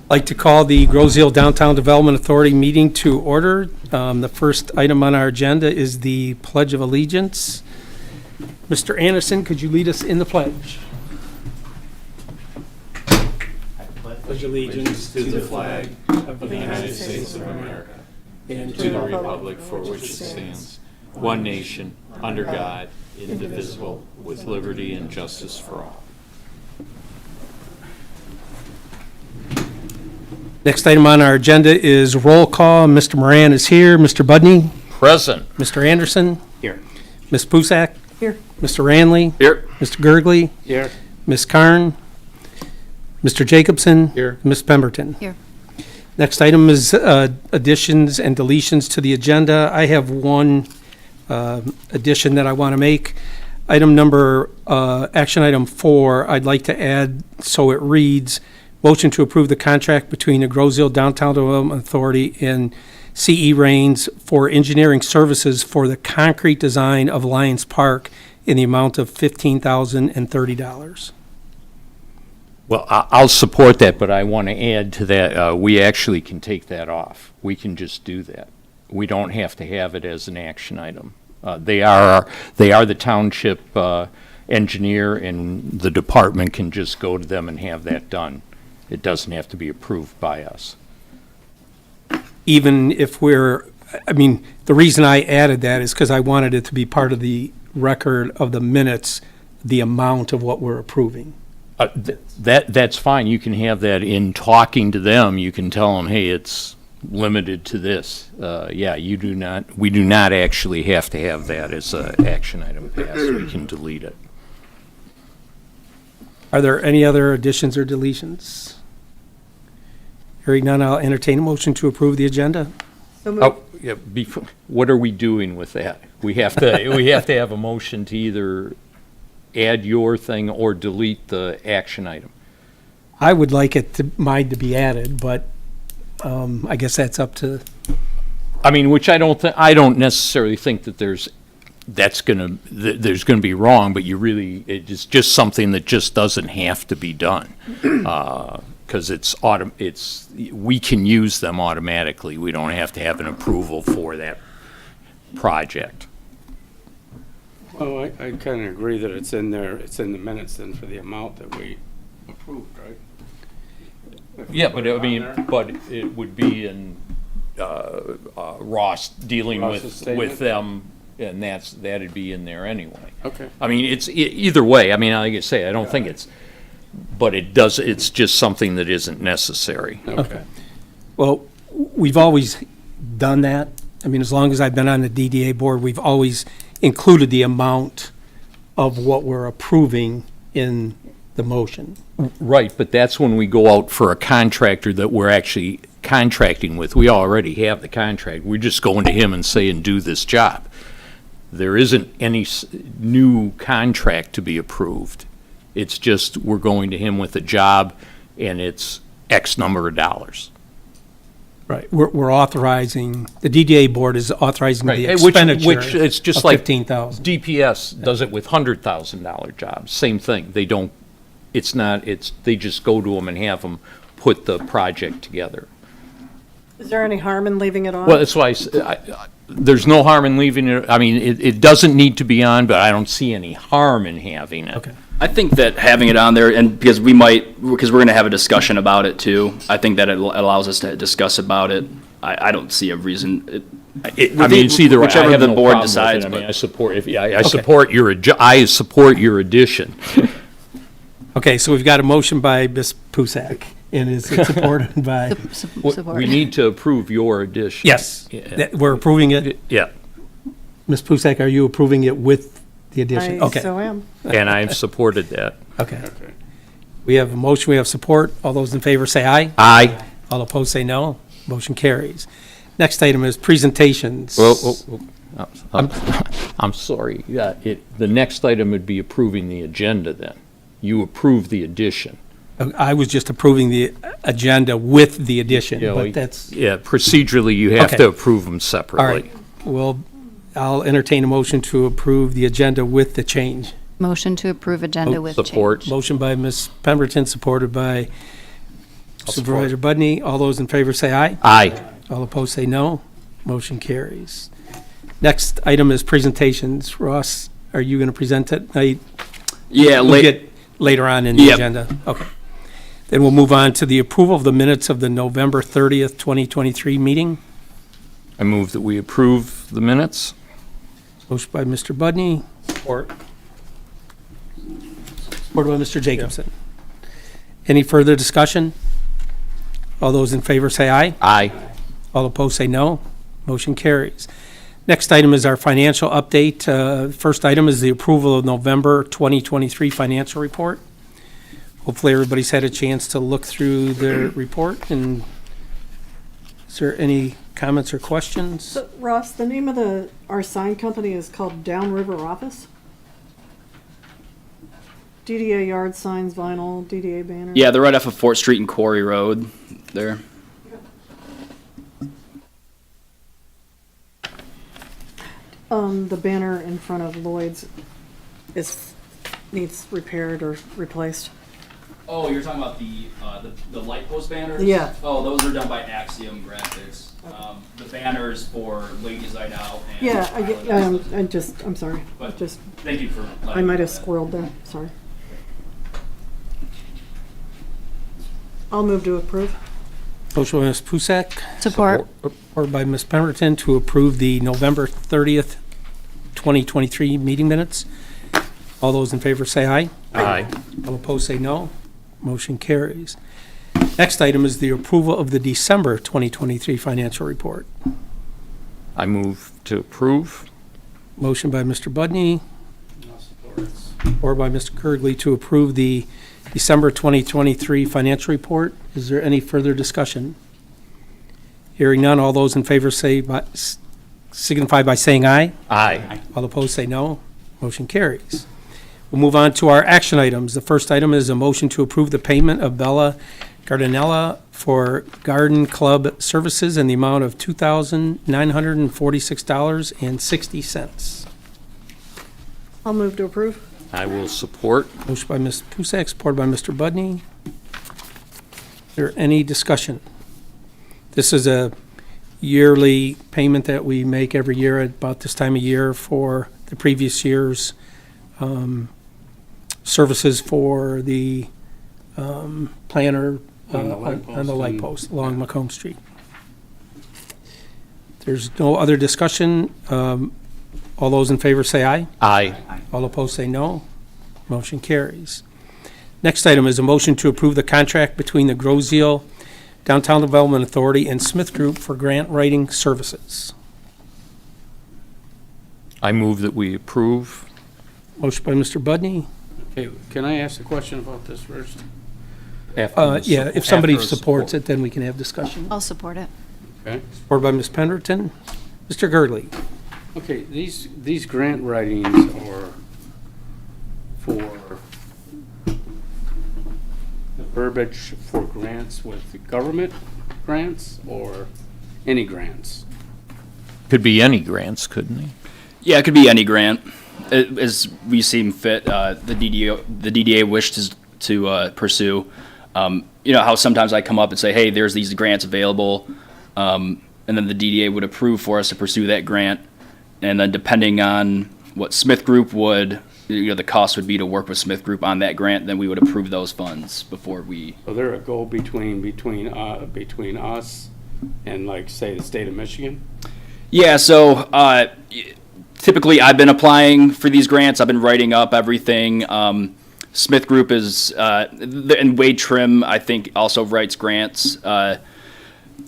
Like to call the Groseal Downtown Development Authority meeting to order. The first item on our agenda is the Pledge of Allegiance. Mr. Anderson, could you lead us in the pledge? Pledge allegiance to the flag of the United States of America and to the republic for which it stands, one nation, under God, indivisible, with liberty and justice for all. Next item on our agenda is roll call. Mr. Moran is here. Mr. Budney? Present. Mr. Anderson? Here. Ms. Pusak? Here. Mr. Ranley? Here. Mr. Gergley? Here. Ms. Karn? Mr. Jacobson? Here. Ms. Pemberton? Here. Next item is additions and deletions to the agenda. I have one addition that I want to make. Item number, action item 4, I'd like to add, so it reads, motion to approve the contract between the Groseal Downtown Development Authority and CE Raines for engineering services for the concrete design of Lions Park in the amount of $15,030. Well, I'll support that, but I want to add to that, we actually can take that off. We can just do that. We don't have to have it as an action item. They are the township engineer, and the department can just go to them and have that done. It doesn't have to be approved by us. Even if the reason I added that is because I wanted it to be part of the record of the minutes, the amount of what we're approving. That's fine. You can have that in talking to them. You can tell them, hey, it's limited to this. We do not actually have to have that as an action item passed. We can delete it. Are there any other additions or deletions? Hearing none, I'll entertain a motion to approve the agenda. So moved. Oh, yeah, what are we doing with that? We have to have a motion to either add your thing or delete the action item. I would like mine to be added, but I guess that's up to. Which I don't necessarily think that there's going to be wrong, but it's just something that just doesn't have to be done. Because we can use them automatically. We don't have to have an approval for that project. Well, I kind of agree that it's in there, it's in the minutes then for the amount that we approved, right? Yeah, but it would be in Ross dealing Ross's with statement? them, and that'd be in there anyway. Okay. It's either way. Like I say, I don't think but it's just something that isn't necessary. Okay. Well, we've always done that. As long as I've been on the DDA board, we've always included the amount of what we're approving in the motion. Right, but that's when we go out for a contractor that we're actually contracting with. We already have the contract. We're just going to him and saying, do this job. There isn't any new contract to be approved. It's just we're going to him with a job, and it's X number of dollars. Right. We're authorizing, the DDA board is authorizing the Which expenditure it's just of like $15,000. DPS does it with $100,000 jobs. Same thing. They don't. They just go to them and have them put the project together. Is there any harm in leaving it on? Well, that's why there's no harm in leaving it. It doesn't need to be on, but I don't see any harm in having it. Okay. I think that having it on there, and because we're going to have a discussion about it too, I think that it allows us to discuss about it. I don't see a reason. It's either way. Whichever I have the no board problem with decides. it. But I support your addition. Okay, so we've got a motion by Ms. Pusak, and is it supported by? Support. We need to approve your addition. Yes, we're approving it. Yeah, Ms. Pusak, are you approving it with the addition? I Okay. so am. and I've supported that. Okay. Okay. We have a motion, we have support. All those in favor say aye. Aye. All opposed say no. Motion carries. Next item is presentations. I'm sorry. Yeah, the next item would be approving the agenda then. You approve the addition. I was just approving the agenda with the addition, Yeah, but that's, Yeah, procedurally, you have Okay. to approve them separately. all right. Well, I'll entertain a motion to approve the agenda with the change. Motion to approve agenda with change. Support. Motion by Ms. Pemberton, supported by Supervisor Budney, all those in favor say aye. Aye. All opposed say no. Motion carries. Next item is presentations. Ross, are you going to present it? Yeah, We'll get later on in the Yep. agenda. Okay. Then we'll move on to the approval of the minutes of the November 30th, 2023 meeting. I move that we approve the minutes. Motion by Mr. Budney. Support. Support by Mr. Jacobson. Any further discussion? All those in favor say aye. Aye. All opposed say no. Motion carries. Next item is our financial update. First item is the approval of November 2023 financial report. Hopefully, everybody's had a chance to look through their report, and is there any comments or questions? So, Ross, the name of our sign company is called Downriver Office? DDA yard signs, vinyl, DDA banner? Yeah, they're right off of Fort Street and Quarry Road there. The banner in front of Lloyd's needs repaired or replaced. Oh, you're talking about the light post banners? Yeah. Oh, those are done by Axiom Graphics. The banners for Ladies Night Out and. Yeah, I'm sorry. But Just, thank you for letting I me might know have that. squirreled there, sorry. I'll move to approve. Motion by Ms. Pusak, Support. support by Ms. Pemberton to approve the November 30th, 2023 meeting minutes. All those in favor say aye. Aye. All opposed say no. Motion carries. Next item is the approval of the December 2023 financial report. I move to approve. Motion by Mr. Budney, I'll support it. or by Mr. Kurgley to approve the December 2023 financial report. Is there any further discussion? Hearing none, all those in favor signify by saying aye. Aye. All opposed say no. Motion carries. We'll move on to our action items. The first item is a motion to approve the payment of Bella Gardenella for Garden Club services in the amount of $2,946.60. I'll move to approve. I will support. Motion by Ms. Pusak, supported by Mr. Budney. Is there any discussion? This is a yearly payment that we make every year at about this time of year for the previous year's services for the planter On the light on the post light and- post along Macomb Street. There's no other discussion. All those in favor say aye. Aye. All opposed say no. Motion carries. Next item is a motion to approve the contract between the Groseal Downtown Development Authority and Smith Group for grant writing services. I move that we approve. Motion by Mr. Budney. Okay, can I ask a question about this first? Yeah, if somebody After supports it, then we can have discussion. I'll support it. Okay. Supported by Ms. Pemberton. Mr. Gurley. Okay, these grant writings are for the verbiage for grants with the government grants or any grants? Could be any grants, couldn't they? Yeah, it could be any grant, as we seem fit. The DDA wishes to pursue. You know how sometimes I come up and say, "Hey, there's these grants available," and then the DDA would approve for us to pursue that grant, and then depending on what Smith Group would, the cost would be to work with Smith Group on that grant, then we would approve those funds before we. So they're a go between us and, like, say, the state of Michigan? Yeah, so typically I've been applying for these grants. I've been writing up everything. Smith Group is, and Wade Trim, I think, also writes grants.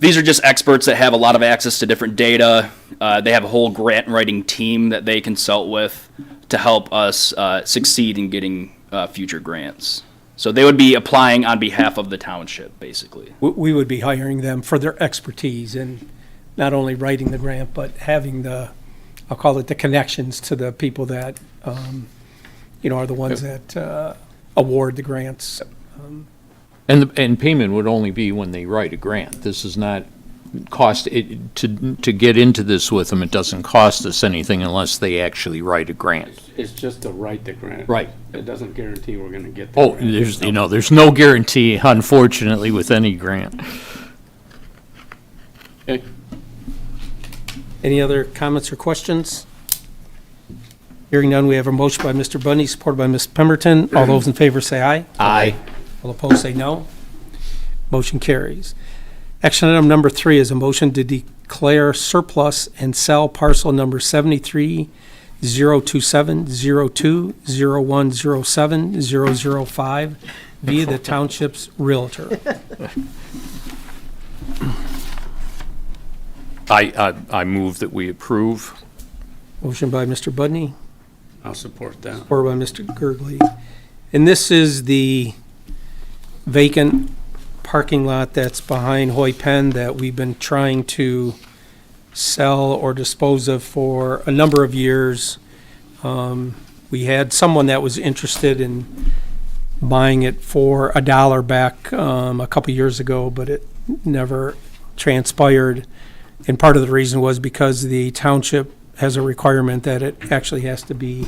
These are just experts that have a lot of access to different data. They have a whole grant writing team that they consult with to help us succeed in getting future grants. So they would be applying on behalf of the township, basically. We would be hiring them for their expertise in not only writing the grant, but having I'll call it the connections to the people that, are the ones that award the grants. And payment would only be when they write a grant. This is not cost, to get into this with them, it doesn't cost us anything unless they actually write a grant. It's just a right to grant. Right. It doesn't guarantee we're gonna get the Oh, grant. there's no guarantee, unfortunately, with any grant. Okay. Any other comments or questions? Hearing none, we have a motion by Mr. Bundy, supported by Ms. Pemberton. All those in favor say aye. Aye. All opposed say no. Motion carries. Action item number 3 is a motion to declare surplus and sell parcel number 73-027-02-0107-005 via the township's realtor. I move that we approve. Motion by Mr. Budney, I'll support that. supported by Mr. Gurgley. And this is the vacant parking lot that's behind Hoy Penn that we've been trying to sell or dispose of for a number of years. We had someone that was interested in buying it for $1 back a couple years ago, but it never transpired. And part of the reason was because the township has a requirement that it actually has to be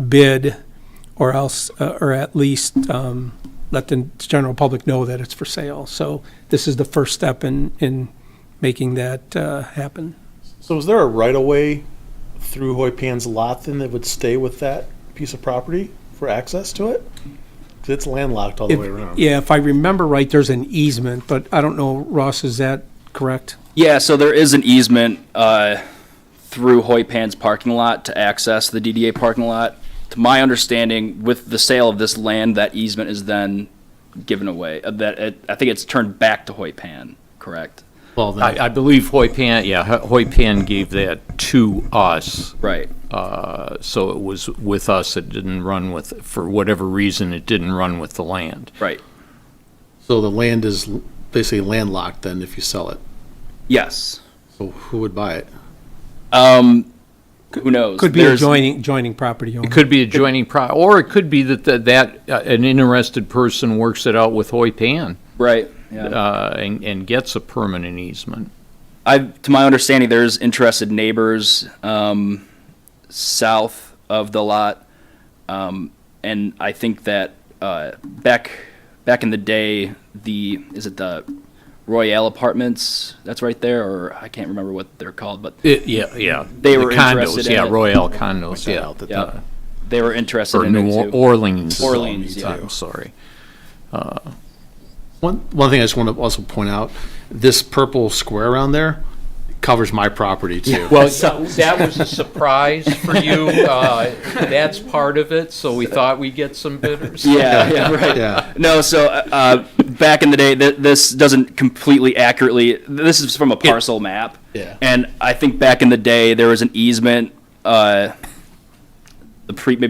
bid, or else, or at least let the general public know that it's for sale. So this is the first step in making that happen. So is there a right-of-way through Hoy Pan's lot then that would stay with that piece of property for access to it? 'Cause it's landlocked all the way around. Yeah, if I remember right, there's an easement, but I don't know, Ross, is that correct? Yeah, so there is an easement through Hoy Pan's parking lot to access the DDA parking lot. To my understanding, with the sale of this land, that easement is then given away. I think it's turned back to Hoy Pan, correct? Well, then, I believe Hoy Pan gave that to us. Right. So it was with us, it didn't run with, for whatever reason, it didn't run with the land. Right. so the land is basically landlocked then if you sell it. Yes. So who would buy it? Who knows? Could be There's- joining property owner. It could be adjoining or it could be that an interested person works it out with Hoy Pan, Right. Yeah. and gets a permanent easement. To my understanding, there's interested neighbors south of the lot, and I think that back in the day, is it the Royale Apartments that's right there, or I can't remember what they're called, but Yeah. They The were condos, interested in yeah, it. Royale condos, that yeah. out that yeah, they were interested Or in New it too. Orleans. Orleans, yeah. I'm sorry. One thing I just want to also point out, this purple square around there covers my property too. Well, that was a surprise for you. That's part of it, so we thought we'd get some bidders. Yeah, right. Yeah. No, so back in the day, this doesn't completely accurately. This is from a parcel map. Yeah. And I think back in the day, there was an easement. Maybe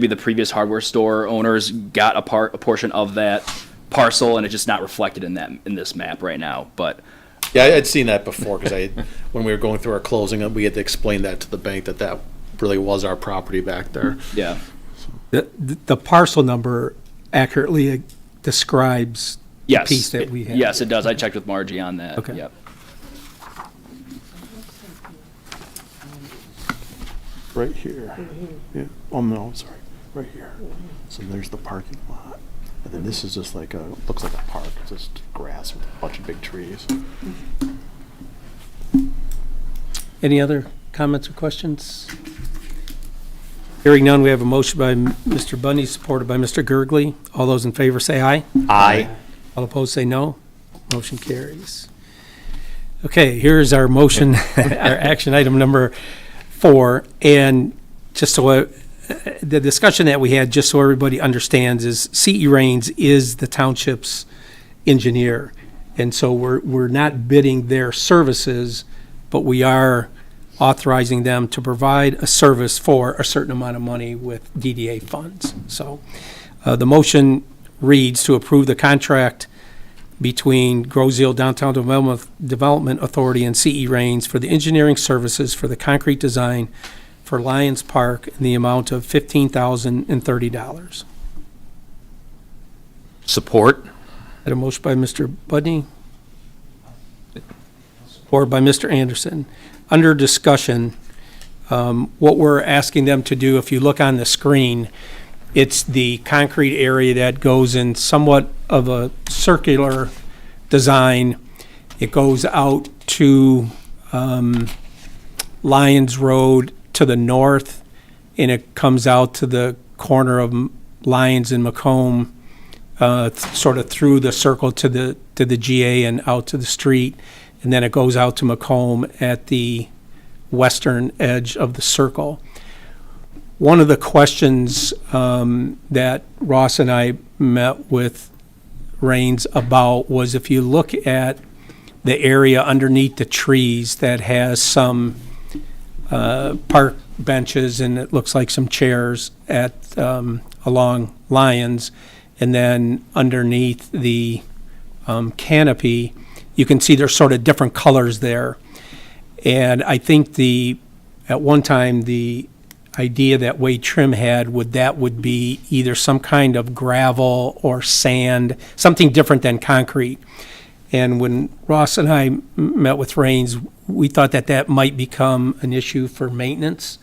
the previous hardware store owners got a portion of that parcel, and it's just not reflected in this map right now. But Yeah, I'd seen that before because when we were going through our closing, we had to explain that to the bank that really was our property back there. yeah, The parcel number accurately describes the yes, piece that we have. yes, it does. I checked with Margie on that. Okay. Yep. Right here. Yeah. Oh, no, sorry. Right here. So there's the parking lot. And then this is just like looks like a park. It's just grass with a bunch of big trees. Any other comments or questions? Hearing none, we have a motion by Mr. Bundy, supported by Mr. Gurgley. All those in favor say aye. Aye. All opposed say no. Motion carries. Okay, here's our motion, our action item number 4. And just so the discussion that we had, just so everybody understands, is C.E. Raines is the township's engineer. And so we're not bidding their services, but we are authorizing them to provide a service for a certain amount of money with DDA funds. So the motion reads to approve the contract between Groseal Downtown Development Authority and C.E. Raines for the engineering services for the concrete design for Lions Park in the amount of $15,030. Support? Had a motion by Mr. Budney, or by Mr. Anderson. Under discussion, what we're asking them to do, if you look on the screen, it's the concrete area that goes in somewhat of a circular design. It goes out to Lyons Road to the north, and it comes out to the corner of Lyons and Macomb, sort of through the circle to the GA and out to the street, and then it goes out to Macomb at the western edge of the circle. One of the questions that Ross and I met with Raines about was, if you look at the area underneath the trees that has some park benches and it looks like some chairs at along Lyons, and then underneath the canopy, you can see there's sort of different colors there. And I think at one time, the idea that Wade Trim had would be either some kind of gravel or sand, something different than concrete. And when Ross and I met with Raines, we thought that might become an issue for maintenance.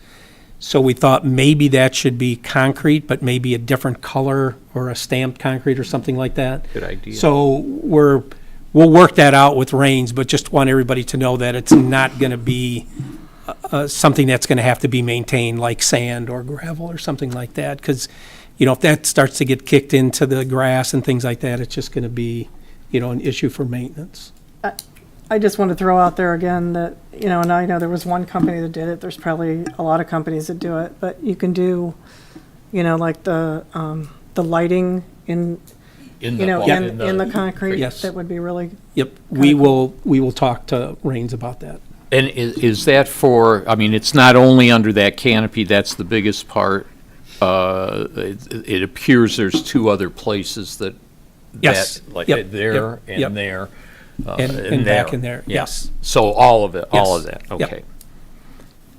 So we thought maybe that should be concrete, but maybe a different color or a stamped concrete or something like that. Good idea. So we'll work that out with Raines, but just want everybody to know that it's not going to be something that's going to have to be maintained like sand or gravel or something like that. Because, if that starts to get kicked into the grass and things like that, it's just going to be, an issue for maintenance. I just want to throw out there again that, and I know there was one company that did it. There's probably a lot of companies that do it, but you can do, like the lighting in the concrete. Yes. That would be really. Yep, we will talk to Raines about that. And is that for, it's not only under that canopy, that's the biggest part. It appears there's two other places that. Yes. Like Yep. there Yep. and there. And back in there, Yeah. yes. So all of it, all Yes. of that, Yep. okay.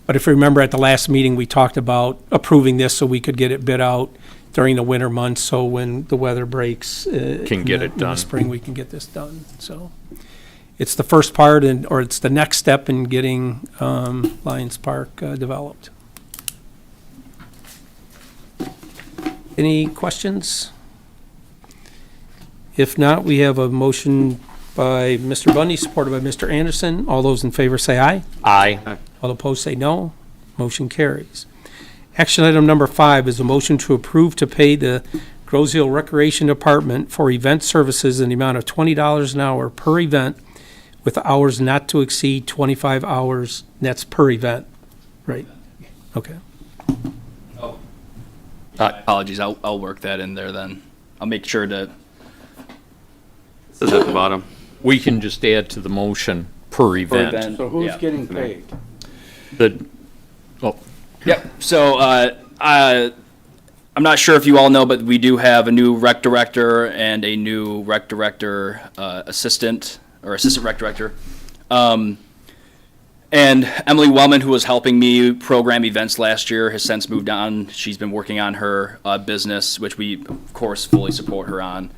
But if you remember at the last meeting, we talked about approving this so we could get it bid out during the winter months, so when the weather breaks. Can get it in done. the spring, we can get this done, so. It's the first part, or it's the next step in getting Lions Park developed. Any questions? If not, we have a motion by Mr. Bundy, supported by Mr. Anderson. All those in favor say aye. Aye. All opposed say no. Motion carries. Action item number 5 is a motion to approve to pay the Groseal Recreation Department for event services in the amount of $20 an hour per event, with hours not to exceed 25 hours. That's per event, right? Okay. Apologies, I'll work that in there then. I'll make sure to. Says at the bottom. We can just add to the motion per event. event. So who's Yeah. getting paid? Yep. So I'm not sure if you all know, but we do have a new rec director and a new rec director assistant or assistant rec director. And Emily Wellman, who was helping me program events last year, has since moved on. She's been working on her business, which we, of course, fully support her on.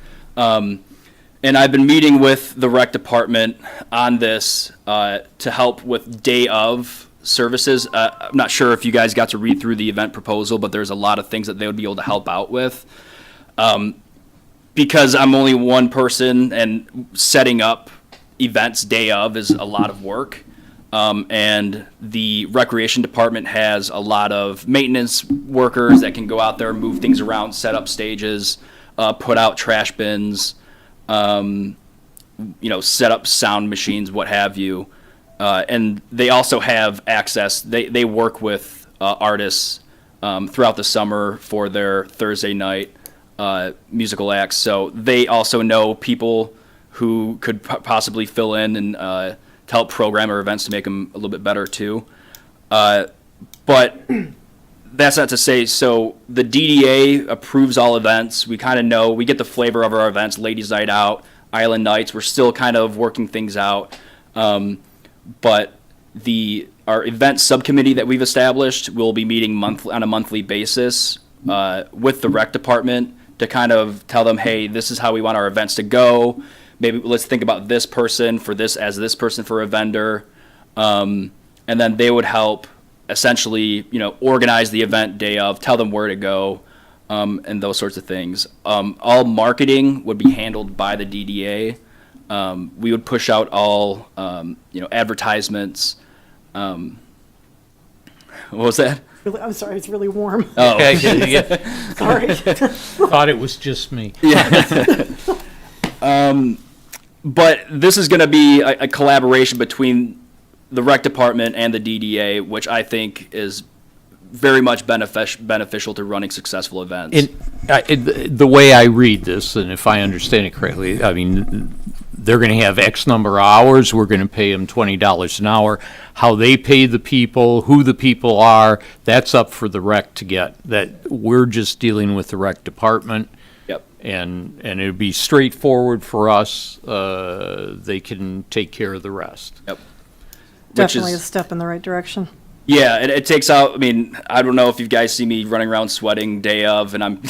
And I've been meeting with the rec department on this to help with day of services. I'm not sure if you guys got to read through the event proposal, but there's a lot of things that they would be able to help out with. Because I'm only one person and setting up events day of is a lot of work. And the recreation department has a lot of maintenance workers that can go out there, move things around, set up stages, put out trash bins, set up sound machines, what have you. And they also have access. They work with artists throughout the summer for their Thursday night musical acts. So they also know people who could possibly fill in and to help program our events to make them a little bit better too. But that's not to say, so the DDA approves all events. We kind of know, we get the flavor of our events, Ladies Night Out, Island Nights. We're still kind of working things out. But our event subcommittee that we've established will be meeting on a monthly basis with the rec department to kind of tell them, hey, this is how we want our events to go. maybe let's think about this person for this as this person for a vendor. And then they would help essentially, organize the event day of, tell them where to go, and those sorts of things. All marketing would be handled by the DDA. We would push out all, advertisements. What was that? I'm sorry, it's really warm. Oh, Sorry. Thought it was just me. But this is going to be a collaboration between the rec department and the DDA, which I think is very much beneficial to running successful events. The way I read this, and if I understand it correctly, I mean, they're going to have X number of hours, we're going to pay them $20 an hour. How they pay the people, who the people are, that's up for the rec to get. That we're just dealing with the rec department. Yep. And it'd be straightforward for us. They can take care of the rest. Yep. Definitely a step in the right direction. Yeah, it takes out. I mean, I don't know if you guys see me running around sweating day of, and I'm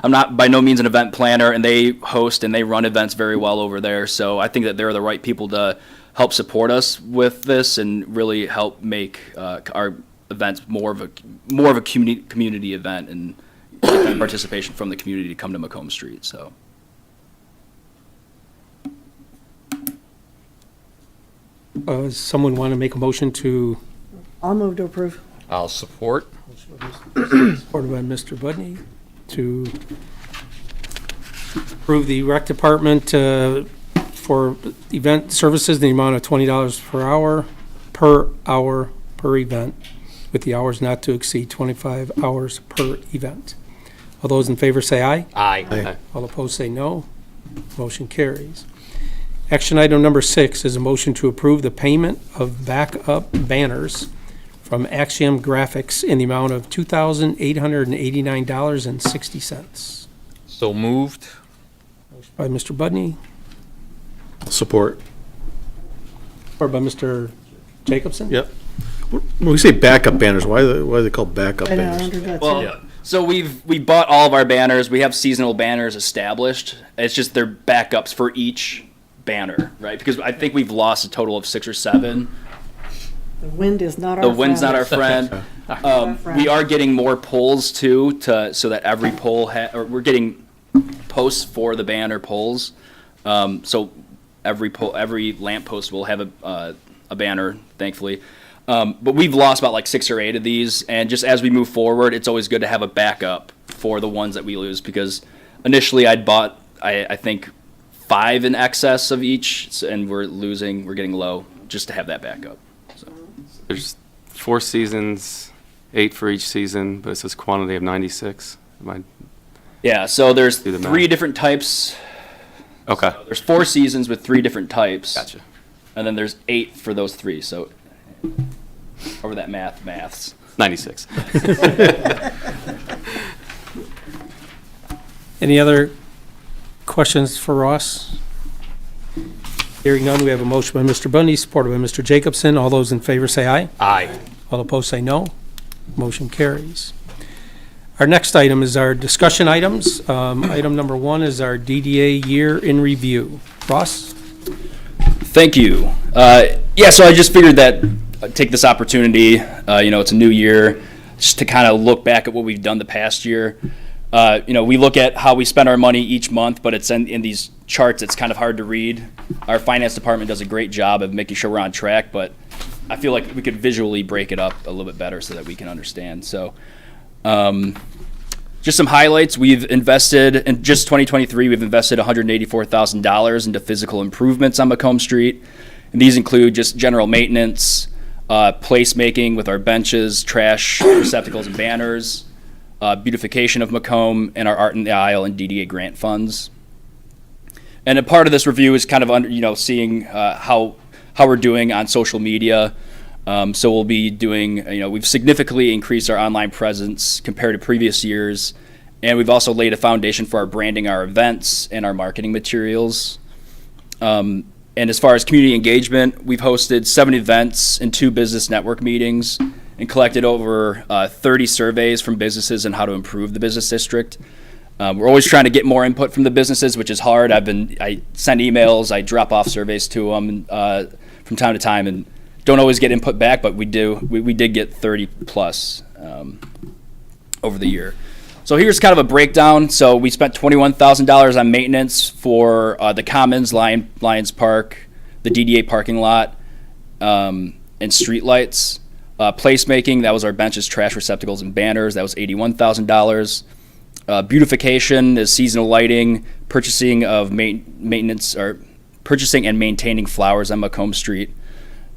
I'm not by no means an event planner, and they host and they run events very well over there. So I think that they're the right people to help support us with this and really help make our events more of a community event and participation from the community to come to Macomb Street. So. Does someone want to make a motion to, I'll move to approve. I'll support. supported by Mr. Budney, to approve the rec department for event services in the amount of $20 per event, with the hours not to exceed 25 hours per event. All those in favor say aye. Aye. All opposed say no. Motion carries. Action item number 6 is a motion to approve the payment of backup banners from Axiom Graphics in the amount of $2,889.60. So moved. By Mr. Budney, Support. or by Mr. Jacobson? Yep. When we say backup banners, why are they called backup I know, I banners? wondered that too. Well, so we bought all of our banners. We have seasonal banners established. It's just they're backups for each banner, right? Because I think we've lost a total of 6 or 7. The wind is not our The friend. wind's not our friend. We are getting more polls too, so that every poll or we're getting posts for the banner polls. So every lamp post will have a banner, thankfully. But we've lost about like 6 or 8 of these, and just as we move forward, it's always good to have a backup for the ones that we lose, because initially I'd bought, I think, 5 in excess of each, and we're getting low, just to have that backup. So. There's 4 seasons, 8 for each season, but it says quantity of 96. Yeah, so there's Do the 3 math. different types. Okay. So there's 4 seasons with 3 different types. Gotcha. And then there's 8 for those 3, so over that maths. 96. Any other questions for Ross? Hearing none, we have a motion by Mr. Bundy, supported by Mr. Jacobson. All those in favor say aye. Aye. All opposed say no. Motion carries. Our next item is our discussion items. Item number 1 is our DDA year in review. Ross? Thank you. So I just figured that I'd take this opportunity, it's a new year, just to kind of look back at what we've done the past year. We look at how we spend our money each month, but it's in these charts, it's kind of hard to read. Our finance department does a great job of making sure we're on track, but I feel like we could visually break it up a little bit better so that we can understand. So, just some highlights. We've invested, in just 2023, we've invested $184,000 into physical improvements on Macomb Street. And these include just general maintenance, placemaking with our benches, trash receptacles and banners, beautification of Macomb, and our Art in the Aisle and DDA grant funds. And a part of this review is kind of seeing how we're doing on social media. So we'll be doing, we've significantly increased our online presence compared to previous years, and we've also laid a foundation for our branding, our events, and our marketing materials. And as far as community engagement, we've hosted 7 events and 2 business network meetings and collected over 30 surveys from businesses on how to improve the business district. We're always trying to get more input from the businesses, which is hard. I send emails, I drop off surveys to them from time to time, and don't always get input back, but we did get 30 plus over the year. So here's kind of a breakdown. So we spent $21,000 on maintenance for the Commons, Lions Park, the DDA parking lot, and street lights. Placemaking, that was our benches, trash receptacles, and banners. That was $81,000. Beautification is seasonal lighting, purchasing of maintenance, or purchasing and maintaining flowers on Macomb Street.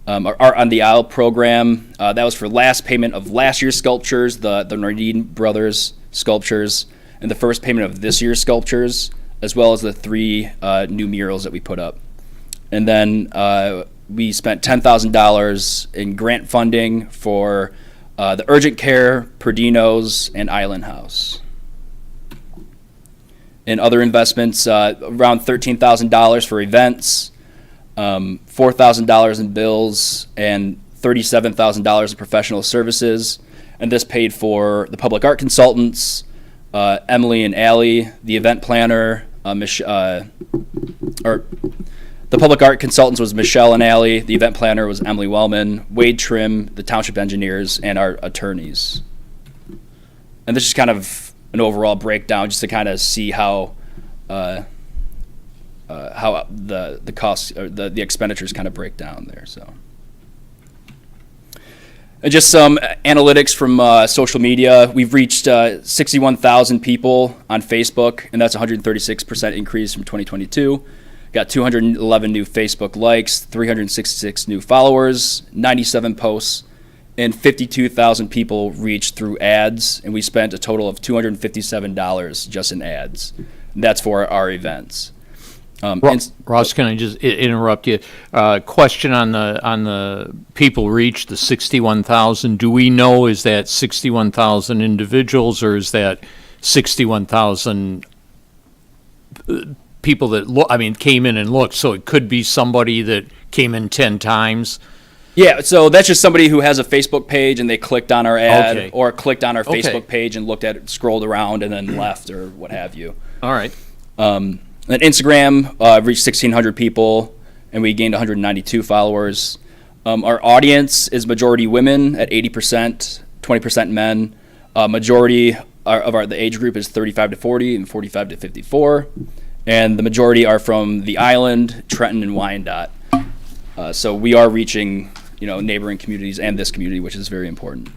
Our Art on the Aisle program, that was for last payment of last year's sculptures, the Nardine Brothers sculptures, and the first payment of this year's sculptures, as well as the 3 new murals that we put up. And then we spent $10,000 in grant funding for the Urgent Care, Perdino's, and Island House. And other investments, around $13,000 for events, $4,000 in bills, and $37,000 in professional services. And this paid for the public art consultants, Emily and Allie, the event planner, the public art consultants was Michelle and Allie, the event planner was Emily Wellman, Wade Trim, the township engineers, and our attorneys. And this is kind of an overall breakdown just to kind of see how the costs or the expenditures kind of break down there. So, and just some analytics from social media. We've reached 61,000 people on Facebook, and that's a 136% increase from 2022. Got 211 new Facebook likes, 366 new followers, 97 posts, and 52,000 people reached through ads, and we spent a total of $257 just in ads. And that's for our events. Ross, can I just interrupt you? Question on the people reached, the 61,000. Do we know, is that 61,000 individuals, or is that 61,000 people that came in and looked? So it could be somebody that came in 10 times. Yeah, so that's just somebody who has a Facebook page and they clicked on our ad, Okay. or clicked on our Okay. Facebook page and looked at it, scrolled around, and then left, or what have you. All right. And Instagram reached 1,600 people, and we gained 192 followers. Our audience is majority women at 80%, 20% men. Majority of the age group is 35 to 40 and 45 to 54. And the majority are from the island, Trenton, and Wyandotte. So we are reaching, neighboring communities and this community, which is very important.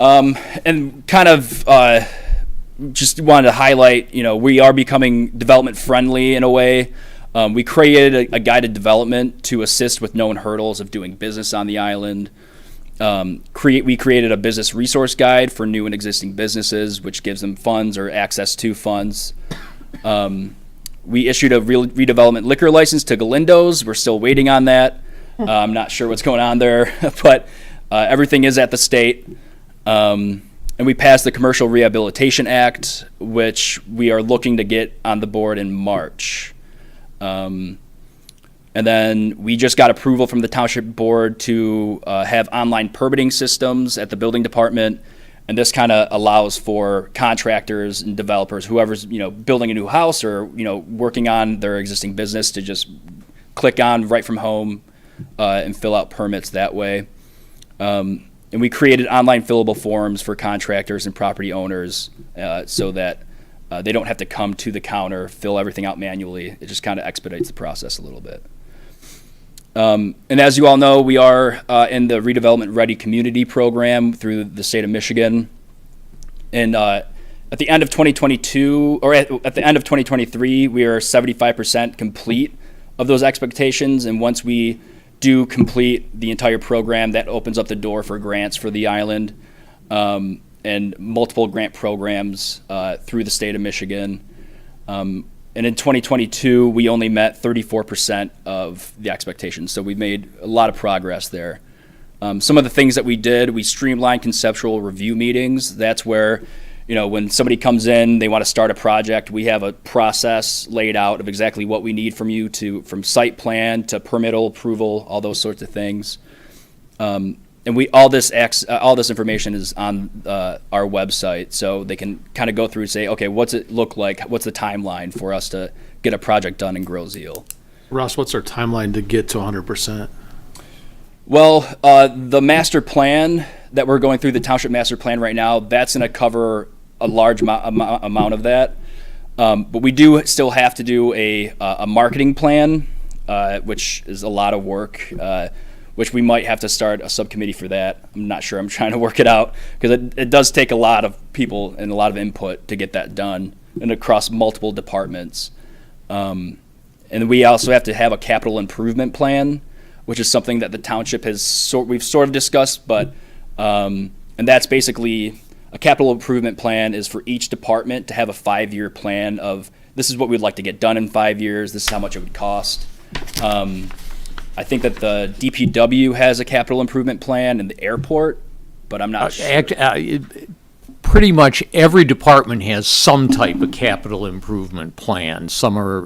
And kind of just wanted to highlight, we are becoming development friendly in a way. We created a guided development to assist with known hurdles of doing business on the island. We created a business resource guide for new and existing businesses, which gives them funds or access to funds. We issued a redevelopment liquor license to Galindo's. We're still waiting on that. I'm not sure what's going on there, but everything is at the state. And we passed the Commercial Rehabilitation Act, which we are looking to get on the board in March. And then we just got approval from the Township Board to have online permitting systems at the building department. And this kind of allows for contractors and developers, whoever's building a new house or working on their existing business, to just click on right from home and fill out permits that way. And we created online fillable forms for contractors and property owners so that they don't have to come to the counter, fill everything out manually. It just kind of expedites the process a little bit. And as you all know, we are in the Redevelopment Ready Community Program through the state of Michigan. And at the end of 2022, or at the end of 2023, we are 75% complete of those expectations. And once we do complete the entire program, that opens up the door for grants for the island and multiple grant programs through the state of Michigan. And in 2022, we only met 34% of the expectations. So we made a lot of progress there. Some of the things that we did, we streamlined conceptual review meetings. That's where, when somebody comes in, they want to start a project, we have a process laid out of exactly what we need from you, from site plan to permittal approval, all those sorts of things. And all this information is on our website, so they can kind of go through and say, okay, what's it look like? What's the timeline for us to get a project done and grow Zeal? Ross, what's our timeline to get to 100%? Well, the master plan that we're going through, the township master plan right now, that's going to cover a large amount of that. But we do still have to do a marketing plan, which is a lot of work, which we might have to start a subcommittee for that. I'm not sure. I'm trying to work it out because it does take a lot of people and a lot of input to get that done and across multiple departments. And we also have to have a capital improvement plan, which is something that the township we've sort of discussed, but and that's basically a capital improvement plan is for each department to have a 5-year plan of this is what we'd like to get done in 5 years. This is how much it would cost. I think that the DPW has a capital improvement plan and the airport, but I'm not sure. Pretty much every department has some type of capital improvement plan. Some are,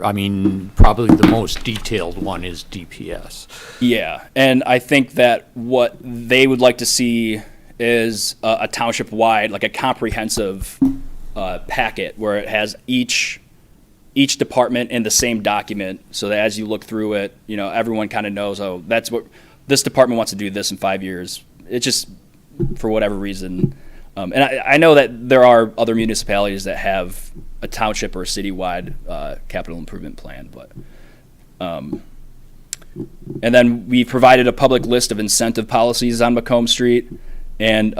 probably the most detailed one is DPS. Yeah, and I think that what they would like to see is a township-wide, like a comprehensive packet where it has each department in the same document, so that as you look through it, everyone kind of knows, oh, that's what this department wants to do this in 5 years. It's just for whatever reason. And I know that there are other municipalities that have a township or a citywide capital improvement plan, but and then we provided a public list of incentive policies on Macomb Street, and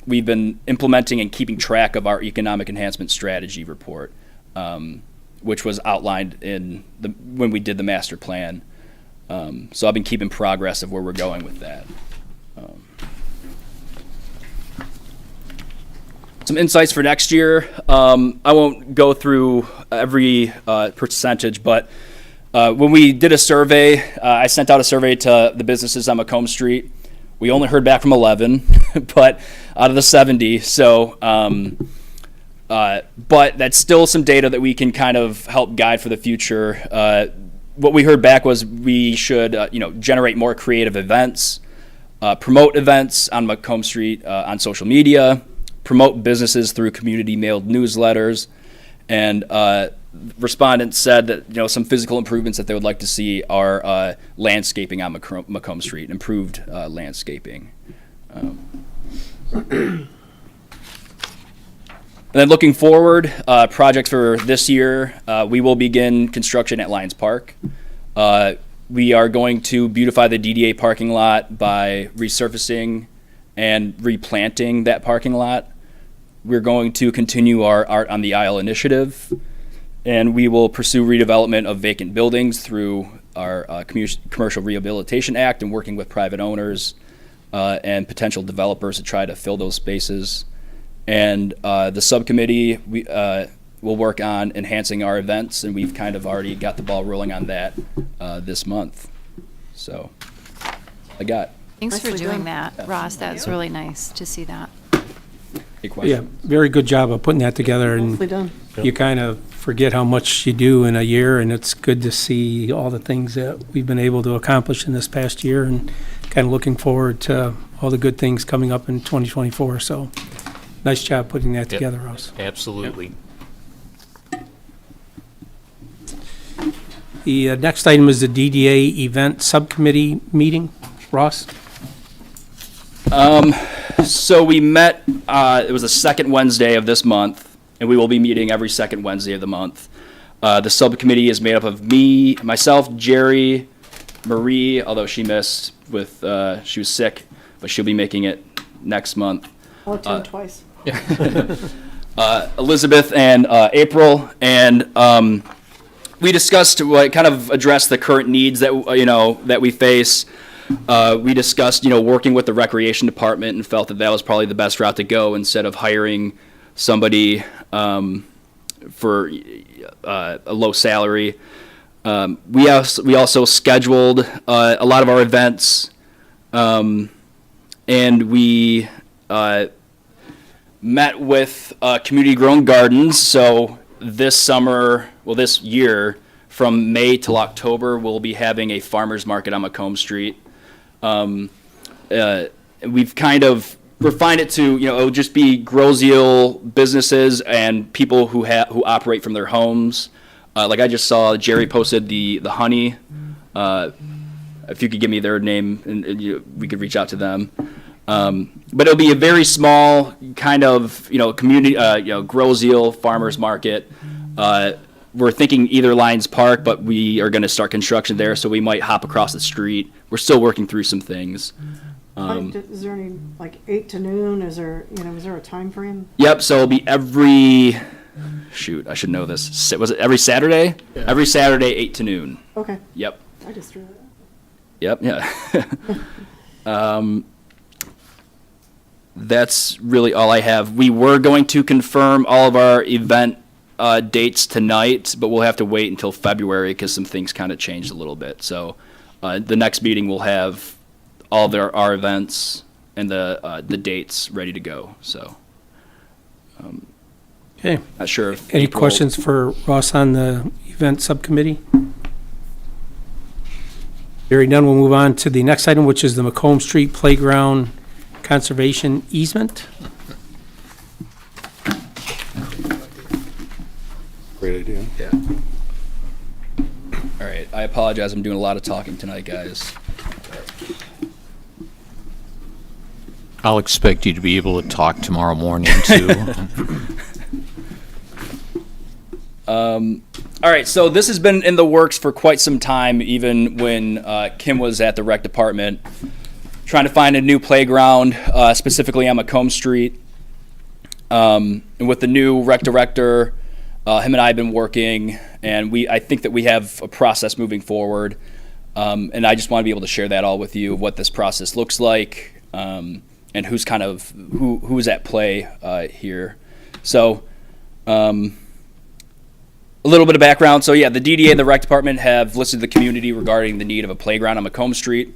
we've been implementing and keeping track of our economic enhancement strategy report, which was outlined when we did the master plan. So I've been keeping progress of where we're going with that. Some insights for next year. I won't go through every percentage, but when we did a survey, I sent out a survey to the businesses on Macomb Street. We only heard back from 11, but out of the 70. So, but that's still some data that we can kind of help guide for the future. What we heard back was we should, generate more creative events, promote events on Macomb Street on social media, promote businesses through community-mailed newsletters, and respondents said that some physical improvements that they would like to see are landscaping on Macomb Street, improved landscaping. And then looking forward, projects for this year, we will begin construction at Lions Park. We are going to beautify the DDA parking lot by resurfacing and replanting that parking lot. We're going to continue our Art on the Aisle initiative, and we will pursue redevelopment of vacant buildings through our Commercial Rehabilitation Act and working with private owners and potential developers to try to fill those spaces. And the subcommittee will work on enhancing our events, and we've kind of already got the ball rolling on that this month. So, I got. Thanks for Nicely doing done. that, Ross. That's really nice to see that. Any questions? Yeah, very good job of putting that together, Nicely and done. you kind of forget how much you do in a year, and it's good to see all the things that we've been able to accomplish in this past year, and kind of looking forward to all the good things coming up in 2024. So, nice job putting that together, Ross. Absolutely. The next item is the DDA Event Subcommittee meeting. Ross? So we met, it was the second Wednesday of this month, and we will be meeting every second Wednesday of the month. The subcommittee is made up of me, myself, Jerry, Marie, although she missed she was sick, but she'll be making it next month. I'll attend twice. Elizabeth and April, and we discussed kind of address the current needs that we face. We discussed working with the recreation department and felt that was probably the best route to go instead of hiring somebody for a low salary. We also scheduled a lot of our events, and we met with community grown gardens. So this year, from May till October, we'll be having a farmer's market on Macomb Street. And we've kind of refined it to, it'll just be Groziel businesses and people who operate from their homes. Like I just saw Jerry posted the Honey. If you could give me their name, and we could reach out to them. But it'll be a very small kind of, community, Groziel farmers market. We're thinking either Lions Park, but we are going to start construction there, so we might hop across the street. We're still working through some things. Is there any, like 8 to noon? Is there a time frame? Yep, so it'll be every, I should know this. Was it every Saturday? Yeah. Every Saturday, 8 to noon. Okay. Yep. I just threw it. Yep, yeah. That's really all I have. We were going to confirm all of our event dates tonight, but we'll have to wait until February because some things kind of changed a little bit. So the next meeting will have all of our events and the dates ready to go. So Okay. not sure if Any April- questions for Ross on the event subcommittee? Hearing none, we'll move on to the next item, which is the Macomb Street Playground Conservation Easement. Great idea. Yeah. All right. I apologize. I'm doing a lot of talking tonight, guys. I'll expect you to be able to talk tomorrow morning, too. All right, so this has been in the works for quite some time, even when Kim was at the rec department, trying to find a new playground, specifically on Macomb Street. And with the new rec director, him and I have been working, and I think that we have a process moving forward. And I just want to be able to share that all with you, what this process looks like, and who's who's at play here. So. A little bit of background. So yeah, the DDA and the rec department have listed the community regarding the need of a playground on Macomb Street.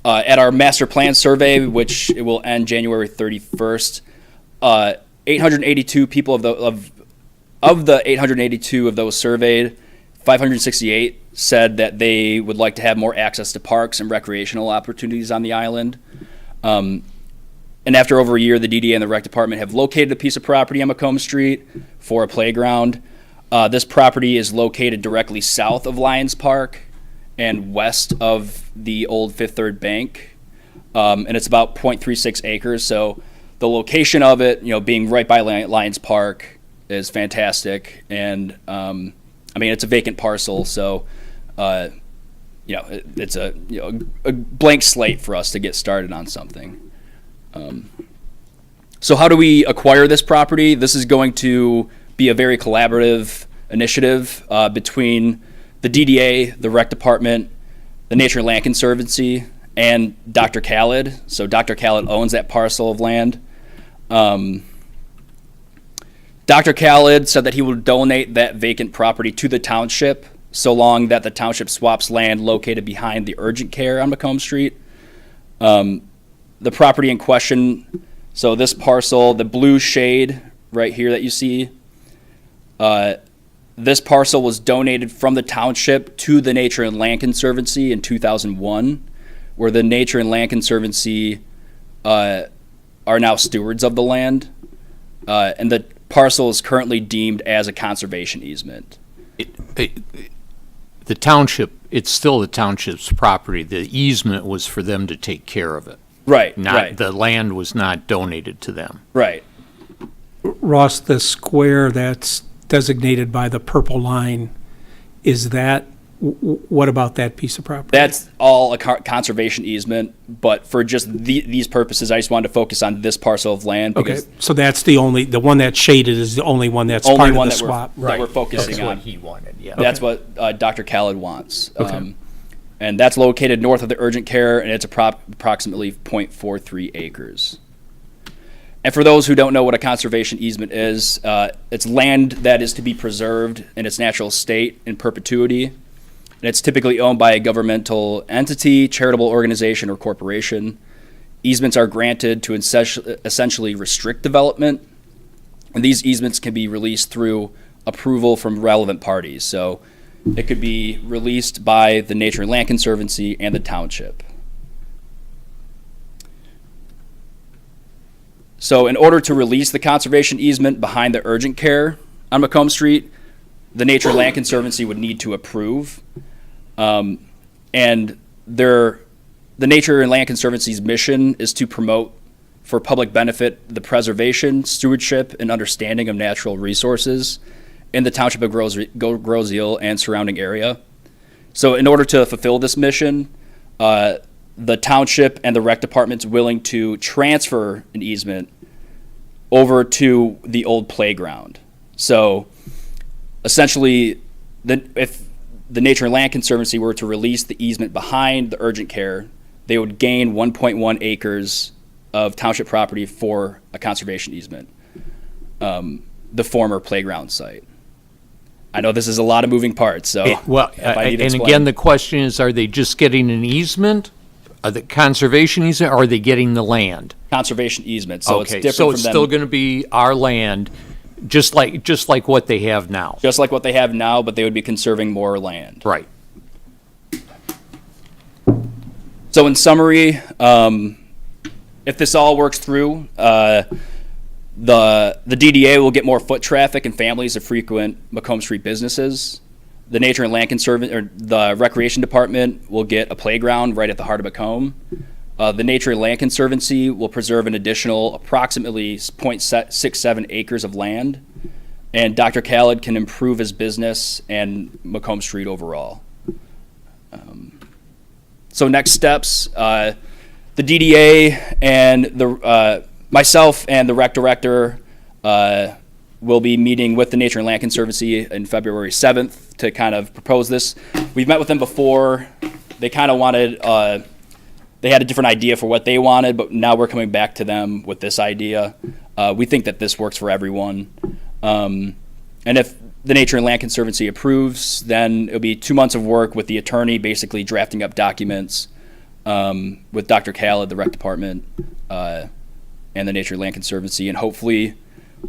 At our master plan survey, which it will end January 31st, 882 people of the 882 of those surveyed, 568 said that they would like to have more access to parks and recreational opportunities on the island. And after over a year, the DDA and the rec department have located a piece of property on Macomb Street for a playground. This property is located directly south of Lions Park and west of the old Fifth Third Bank, and it's about 0.36 acres. So the location of it, being right by Lions Park, is fantastic. And it's a vacant parcel, so it's a blank slate for us to get started on something. So how do we acquire this property? This is going to be a very collaborative initiative between the DDA, the Rec Department, the Nature and Land Conservancy, and Dr. Khaled. So Dr. Khaled owns that parcel of land. Dr. Khaled said that he will donate that vacant property to the township so long that the township swaps land located behind the urgent care on Macomb Street. The property in question, so this parcel, the blue shade right here that you see, this parcel was donated from the township to the Nature and Land Conservancy in 2001, where the Nature and Land Conservancy are now stewards of the land, and the parcel is currently deemed as a conservation easement. The township, it's still the township's property. The easement was for them to take care of it. Right, Not, the land was not donated to them. Right. Ross, the square that's designated by the purple line, is that, what about that piece of property? That's all a conservation easement, but for just these purposes, I just wanted to focus on this parcel of land. Okay, Because so that's the one that's shaded is the only one that's only part of one the that swap. we're focusing That's what on. he wanted, yeah. That's what Dr. Khaled wants. Okay. And that's located north of the urgent care, and it's approximately 0.43 acres. And for those who don't know what a conservation easement is, it's land that is to be preserved in its natural state in perpetuity. And it's typically owned by a governmental entity, charitable organization, or corporation. Easements are granted to essentially restrict development, and these easements can be released through approval from relevant parties. So it could be released by the Nature and Land Conservancy and the township. So in order to release the conservation easement behind the urgent care on Macomb Street, the Nature and Land Conservancy would need to approve. And the Nature and Land Conservancy's mission is to promote for public benefit the preservation, stewardship, and understanding of natural resources in the township of Groseal and surrounding area. So in order to fulfill this mission, the township and the rec department's willing to transfer an easement over to the old playground. So essentially, if the Nature and Land Conservancy were to release the easement behind the urgent care, they would gain 1.1 acres of township property for a conservation easement, the former playground site. I know this is a lot of moving parts, so. Well, if I need to and explain. again, the question is, are they just getting an easement? The conservation easement, or are they getting the land? Conservation easement, so it's Okay, different so from it's them. still gonna be our land, just like what they have now. Just like what they have now, but they would be conserving more land. Right. So in summary, if this all works through, the DDA will get more foot traffic and families that frequent Macomb Street businesses. The Nature and Land Conservancy, or the Recreation Department, will get a playground right at the heart of Macomb. The Nature and Land Conservancy will preserve an additional approximately 0.67 acres of land, and Dr. Khaled can improve his business and Macomb Street overall. So next steps, the DDA and myself and the rec director will be meeting with the Nature and Land Conservancy in February 7th to kind of propose this. We've met with them before. They kind of wanted, they had a different idea for what they wanted, but now we're coming back to them with this idea. We think that this works for everyone. And if the Nature and Land Conservancy approves, then it'll be 2 months of work with the attorney basically drafting up documents with Dr. Khaled, the rec department, and the Nature and Land Conservancy, and hopefully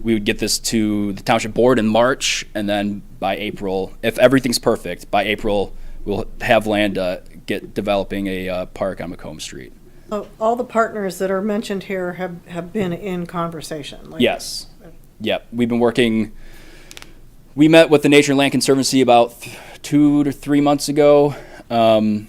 we would get this to the township board in March, and then by April, if everything's perfect, by April we'll have land get developing a park on Macomb Street. So all the partners that are mentioned here have been in conversation. Like, Yes. Yep. We've been working. We met with the Nature and Land Conservancy about 2 to 3 months ago. And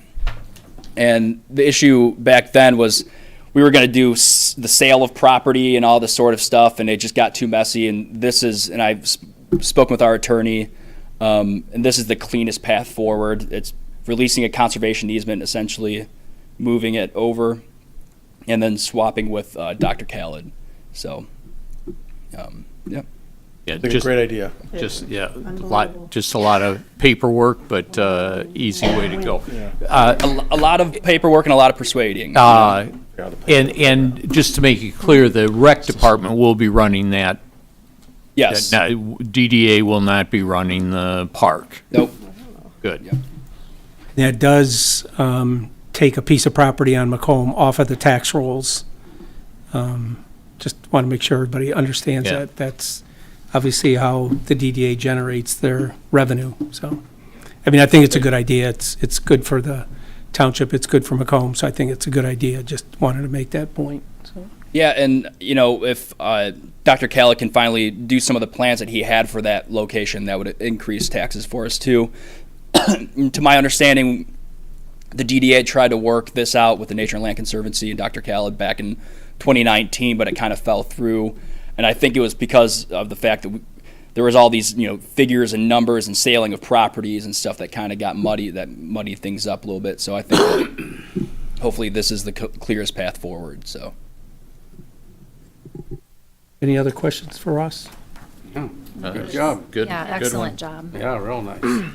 the issue back then was we were going to do the sale of property and all this sort of stuff, and it just got too messy. And I've spoken with our attorney, and this is the cleanest path forward. It's releasing a conservation easement, essentially moving it over, and then swapping with Dr. Khaled. So, yeah. Yeah, I think a great idea. just a lot of paperwork, but easy way to go. A lot of paperwork and a lot of persuading. And just to make it clear, the rec department will be running that. Yes. DDA will not be running the park. Nope. Good. Yep. That does take a piece of property on Macomb off of the tax rolls. Just want to make sure everybody understands Yeah. that. That's obviously how the DDA generates their revenue, so. I mean, I think it's a good idea. It's good for the township, it's good for Macomb, so I think it's a good idea. Just wanted to make that point, so. Yeah, and if Dr. Khaled can finally do some of the plans that he had for that location, that would increase taxes for us too. To my understanding, the DDA tried to work this out with the Nature and Land Conservancy and Dr. Khaled back in 2019, but it kind of fell through. And I think it was because of the fact that there was all these, figures and numbers and sailing of properties and stuff that kind of got muddied things up a little bit. So I think that hopefully this is the clearest path forward, so. Any other questions for us? Yeah, good job. Good. Yeah, excellent job. Yeah, real nice.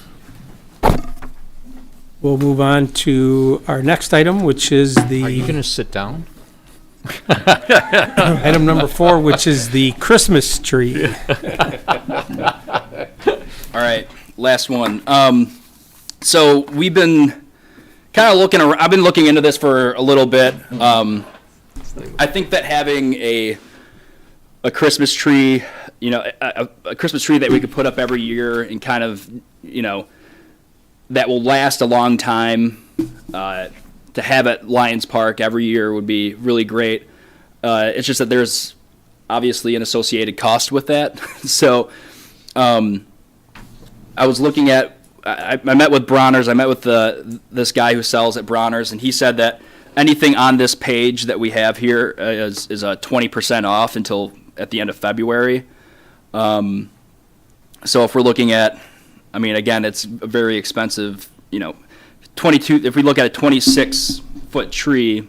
We'll move on to our next item, which is Are you the gonna sit down? item number 4, which is the Christmas tree. All right, last one. So we've been kind of looking around, I've been looking into this for a little bit. I think that having a Christmas tree, a Christmas tree that we could put up every year and kind of, that will last a long time, to have at Lions Park every year would be really great. It's just that there's obviously an associated cost with that. So I was looking at, I met with Bronner's, I met with this guy who sells at Bronner's, and he said that anything on this page that we have here is a 20% off until at the end of February. So if we're looking at, I mean, again, it's a very expensive, 22, if we look at a 26-foot tree,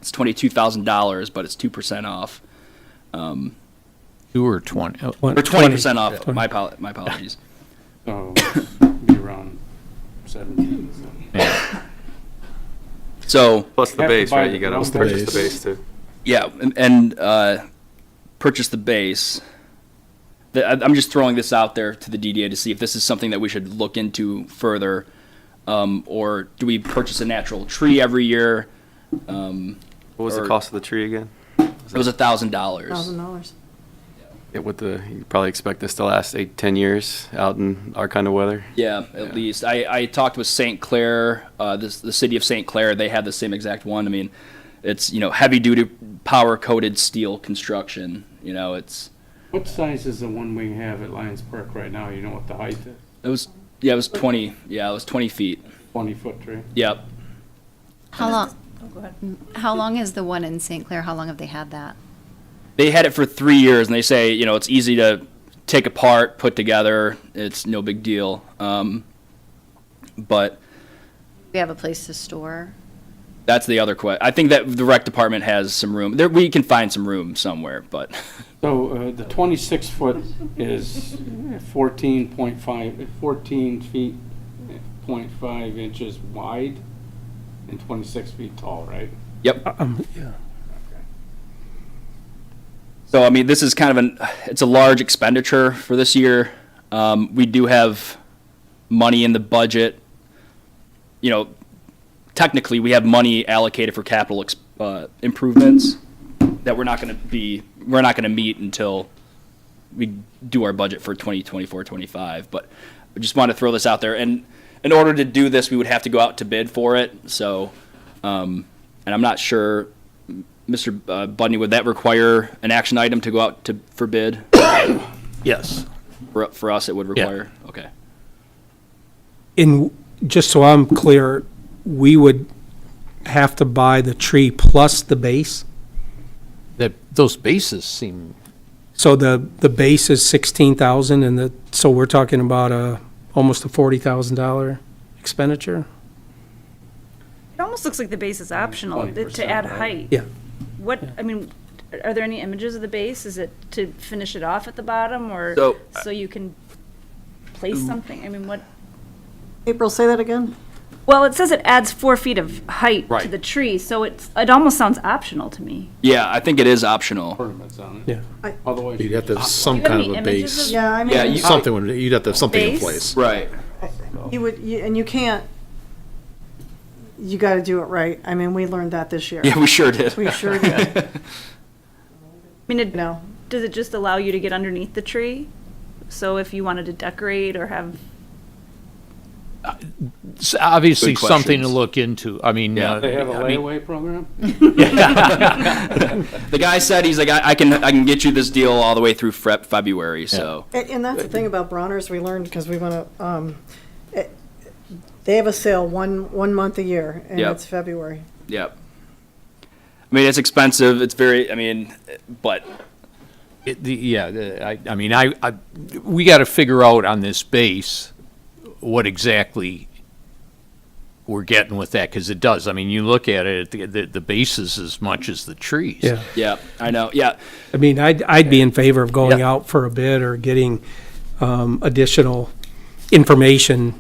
it's $22,000, but it's 2% off. 2 or 20? Oh, Or 20% off, my apologies. So, be around 17. So. So, Plus the You have to base, buy right? the You gotta ground purchase the base. base too. yeah, and purchase the base. I'm just throwing this out there to the DDA to see if this is something that we should look into further, or do we purchase a natural tree every year? What was Or- the cost of the tree again? It was $1,000. $1,000. Yeah, you probably expect this to last 8-10 years out in our kind of weather. Yeah, at least. I talked with St. Clair, the city of St. Clair. They have the same exact one. I mean, it's heavy duty power coated steel construction. It's What size is the one we have at Lions Park right now? You know what the height is? it was 20. Yeah, it was 20 feet. 20-foot tree? Yep. How long? How long is the one in St. Clair? How long have they had that? They had it for 3 years, and they say it's easy to take apart, put together. It's no big deal. But We have a place to store. that's the other question. I think that the rec department has some room. There, we can find some room somewhere, but So the 26-foot is 14 feet, 0.5 inches wide, and 26 feet tall, right? yep. Yeah. So, I mean, this is kind of it's a large expenditure for this year. We do have money in the budget. Technically, we have money allocated for capital improvements that we're not going to meet until we do our budget for 2024-25. But I just want to throw this out there. And in order to do this, we would have to go out to bid for it. So, and I'm not sure, Mr. Budney, would that require an action item to go out for bid? yes. For us, it would require? Okay. Just so I'm clear, we would have to buy the tree plus the base? Those bases seem, So the base is 16,000 and so we're talking about almost a $40,000 expenditure? It almost looks like the base is optional 20%, to add right? height. Yeah. Are there any images of the base? Is it to finish it off at the bottom or So- so you can place something? I mean, what? April, say that again? Well, it says it adds 4 feet of height to Right. the tree, so it almost sounds optional to me. Yeah, I think it is optional. Ornaments on it. Yeah. Otherwise. You'd have to have some You have kind any of a images base. of- Yeah, I Yeah, mean, You'd have to have something in Base? place. Right. and you can't, you got to do it right. I mean, we learned that this year. Yeah, we sure did. We sure did. I mean, No. does it just allow you to get underneath the tree? So if you wanted to decorate or have, it's obviously Good something to questions. look into. I mean, Yeah. They have a I mean, layaway program? The guy said he's like, I can get you this deal all the way through February. So And that's the thing about Bronner's, we learned, because we want to, they have a sale one month a year, and Yep. it's February. yep. I mean, it's expensive. It's very. I mean, but we got to figure out on this base what exactly we're getting with that, because it does. I mean, you look at it, the base is as much as the trees. Yeah. yeah, I know. Yeah, I mean, I'd be in favor of going Yeah. out for a bid or getting additional information.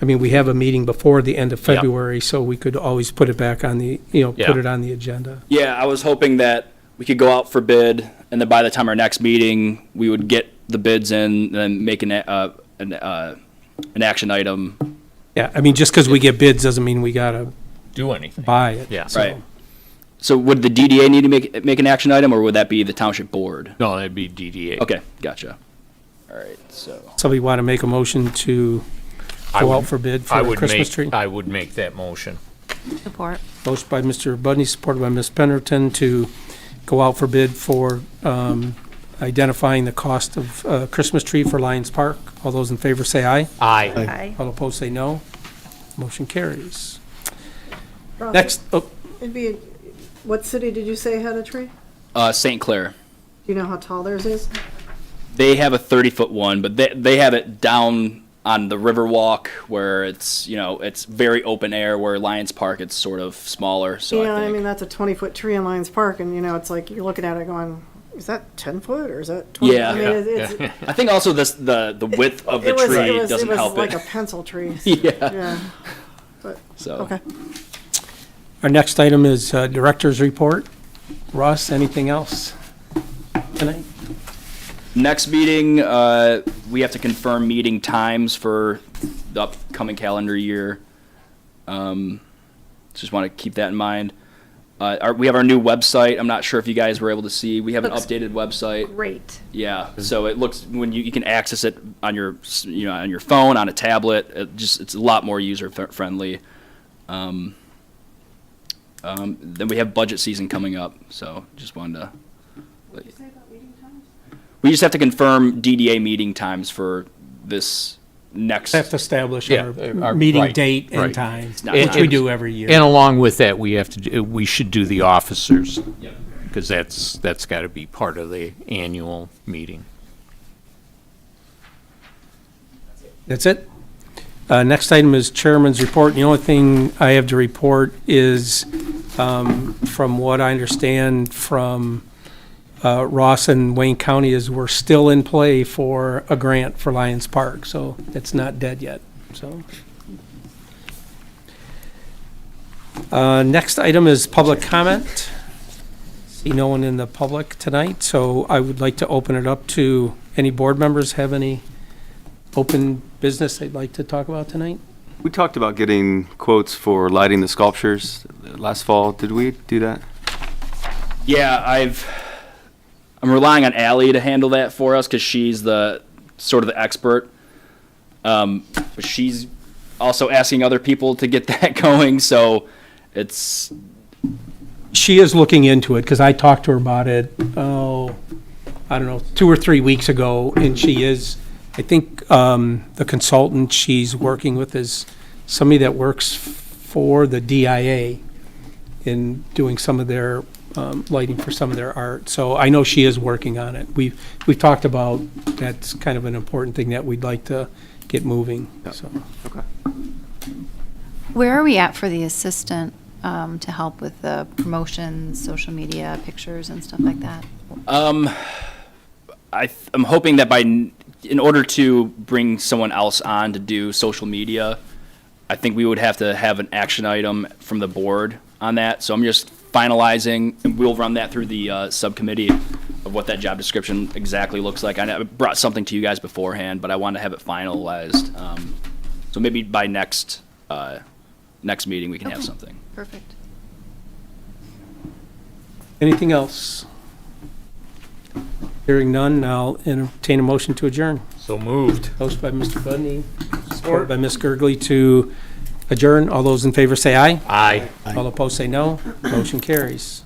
And we have a meeting before the end of Yeah. February, so we could always put it back on the, put Yeah. it on the agenda. yeah. I was hoping that we could go out for bid, and then by the time our next meeting, we would get the bids in, and then make an action item. Yeah, I mean, just because we get bids doesn't mean we got to Do anything. buy it. Yeah. so. Right. So would the DDA need to make an action item, or would that be the township board? No, that'd be DDA. Okay, gotcha. All right, so. Somebody want to make a motion to I go would- out for bid I for a would Christmas tree? I would make that motion. Support. Motion by Mr. Budney, supported by Ms. Pennerton, to go out for bid for identifying the cost of Christmas tree for Lions Park. All those in favor say aye. Aye. Aye. All opposed say no. Motion carries. Ross, Next, It'd be, what city did you say had a tree? St. Clair. Do you know how tall theirs is? They have a 30-foot one, but they have it down on the Riverwalk where it's, you know, it's very open air, where Lions Park, it's sort of smaller, so Yeah, I I think. mean, that's a 20-foot tree in Lions Park, and, you know, it's like, you're looking at it going, is that 10 foot, or is that 20? Yeah. I mean, it's, I think also the width of the it was, tree it was, doesn't it was help like it. a pencil tree. Yeah. Yeah, So. okay. our next item is Director's Report. Ross, anything else tonight? Next meeting, we have to confirm meeting times for the upcoming calendar year. Just want to keep that in mind. We have our new website. I'm not sure if you guys were able to see. We have an Looks updated website. Great. Yeah, so it looks, when you can access it on your, you know, on your phone, on a tablet. It's a lot more user friendly. Then we have budget season coming up, so just wanted to. What did you say about meeting times? We just have to confirm DDA meeting times for this next. Have to establish Yeah, our meeting right, date and right. time, not which we times. do every year. And along with that, we should do the officers, Yep. because that's got to be part of the annual meeting. That's it? Next item is Chairman's Report. The only thing I have to report is, from what I understand from Ross and Wayne County, is we're still in play for a grant for Lions Park, so it's not dead yet, so. Next item is public comment. See no one in the public tonight, so I would like to open it up to any board members have any open business they'd like to talk about tonight? We talked about getting quotes for lighting the sculptures last fall. Did we do that? Yeah, I'm relying on Allie to handle that for us because she's the sort of the expert. But she's also asking other people to get that going, so it's. She is looking into it, because I talked to her about it, I don't know, 2 or 3 weeks ago, and she is, I think, the consultant she's working with is somebody that works for the DIA in doing some of their lighting for some of their art. So I know she is working on it. We've talked about, that's kind of an important thing that we'd like to get moving, so. Okay. Where are we at for the assistant to help with the promotions, social media, pictures and stuff like that? I'm hoping that in order to bring someone else on to do social media, I think we would have to have an action item from the board on that. So I'm just finalizing, and we'll run that through the subcommittee of what that job description exactly looks like. I brought something to you guys beforehand, but I want to have it finalized. So maybe by next meeting we can have something. Perfect. Anything else? Hearing none, I'll entertain a motion to adjourn. So moved. Motion by Mr. Budney, support by Ms. Gergley to adjourn. All those in favor say aye. Aye. All opposed say no. Motion carries.